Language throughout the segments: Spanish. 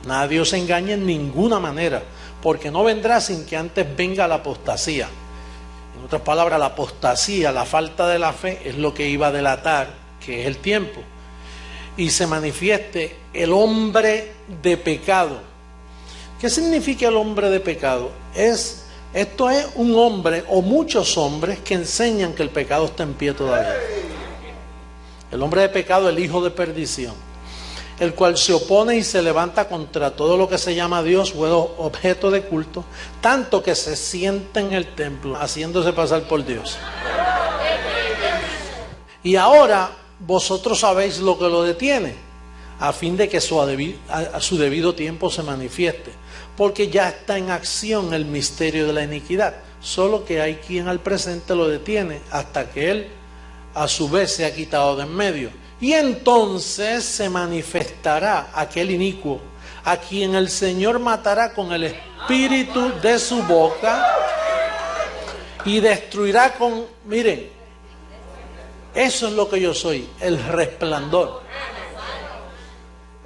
Nadie os engañe en ninguna manera, porque no vendrá sin que antes venga la apostasía. En otras palabras, la apostasía, la falta de la fe, es lo que iba a delatar, que es el tiempo. Y se manifieste el hombre de pecado. ¿Qué significa el hombre de pecado? Esto es un hombre o muchos hombres que enseñan que el pecado está en pie todavía. El hombre de pecado, el hijo de perdición, el cual se opone y se levanta contra todo lo que se llama Dios o objeto de culto, tanto que se sienta en el templo, haciéndose pasar por Dios. Y ahora vosotros sabéis lo que lo detiene, a fin de que a su debido tiempo se manifieste, porque ya está en acción el misterio de la iniquidad, solo que hay quien al presente lo detiene hasta que él a su vez se ha quitado de en medio. Y entonces se manifestará aquel inicuo, a quien el Señor matará con el espíritu de su boca y destruirá con, miren, eso es lo que yo soy, el resplandor.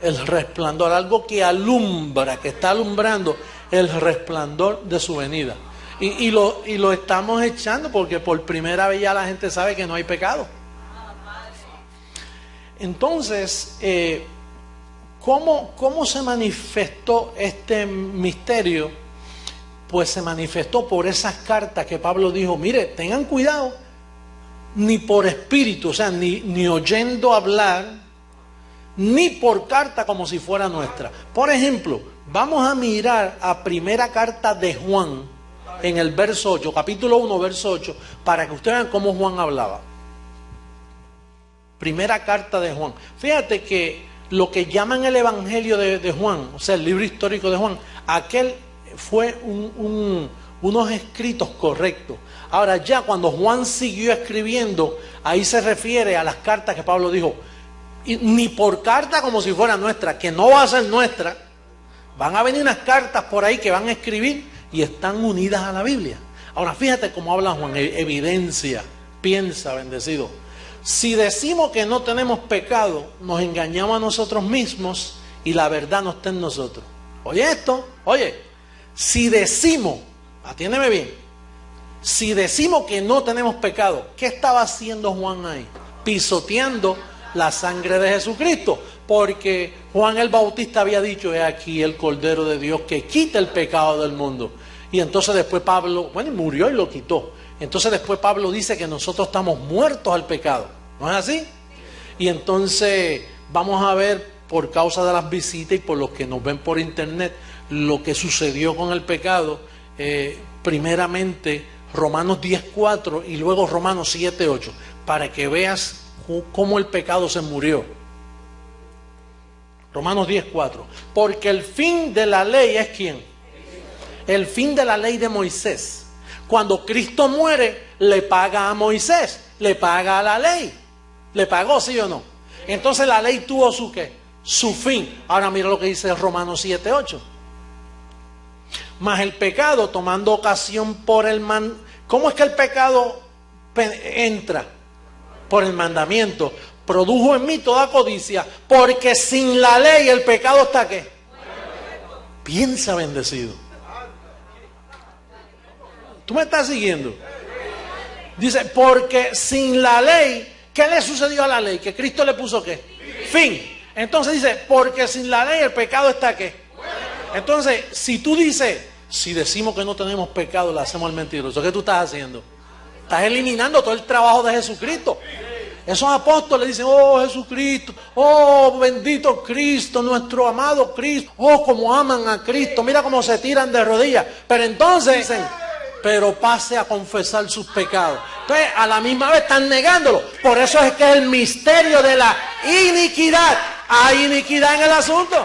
El resplandor, algo que alumbra, que está alumbrando el resplandor de su venida. Y lo estamos echando porque por primera vez ya la gente sabe que no hay pecado. Entonces, ¿cómo se manifestó este misterio? Pues se manifestó por esas cartas que Pablo dijo, mire, tengan cuidado, ni por espíritu, o sea, ni oyendo hablar, ni por carta como si fuera nuestra. Por ejemplo, vamos a mirar a primera carta de Juan, en el verso 8, capítulo 1, verso 8, para que ustedes vean cómo Juan hablaba. Primera carta de Juan. Fíjate que lo que llaman el Evangelio de Juan, o sea, el libro histórico de Juan, aquel fue unos escritos correctos. Ahora ya cuando Juan siguió escribiendo, ahí se refiere a las cartas que Pablo dijo, y ni por carta como si fuera nuestra, que no va a ser nuestra. Van a venir unas cartas por ahí que van a escribir y están unidas a la Biblia. Ahora fíjate cómo habla Juan, evidencia, piensa, bendecido. Si decimos que no tenemos pecado, nos engañamos a nosotros mismos y la verdad no está en nosotros. Oye esto, si decimos, atiéndeme bien, si decimos que no tenemos pecado, ¿qué estaba haciendo Juan ahí? Pisoteando la sangre de Jesucristo, porque Juan el Bautista había dicho, he aquí el Cordero de Dios que quita el pecado del mundo. Y entonces después Pablo, murió y lo quitó. Entonces después Pablo dice que nosotros estamos muertos al pecado, ¿no es así? Y entonces vamos a ver, por causa de las visitas y por los que nos ven por internet, lo que sucedió con el pecado, primeramente Romanos 10:4 y luego Romanos 7:8, para que veas cómo el pecado se murió. Romanos 10:4. Porque el fin de la ley es ¿quién? El fin de la ley de Moisés. Cuando Cristo muere, le paga a Moisés, le paga a la ley. ¿Le pagó, sí o no? Entonces la ley tuvo su ¿qué? Su fin. Ahora mira lo que dice Romanos 7:8. Mas el pecado, tomando ocasión por el ¿cómo es que el pecado entra? Por el mandamiento. Produjo en mí toda codicia, porque sin la ley el pecado está ¿qué? Piensa, bendecido. ¿Tú me estás siguiendo? Dice, porque sin la ley, ¿qué le sucedió a la ley? Que Cristo le puso ¿qué? Fin. Entonces dice, porque sin la ley el pecado está ¿qué? Entonces, si tú dices, si decimos que no tenemos pecado, le hacemos al mentiroso, ¿qué tú estás haciendo? Estás eliminando todo el trabajo de Jesucristo. Esos apóstoles dicen, oh Jesucristo, oh bendito Cristo, nuestro amado Cristo, oh cómo aman a Cristo, mira cómo se tiran de rodillas. Pero entonces dicen, pero pase a confesar sus pecados. Entonces a la misma vez están negándolo. Por eso es que es el misterio de la iniquidad. Hay iniquidad en el asunto.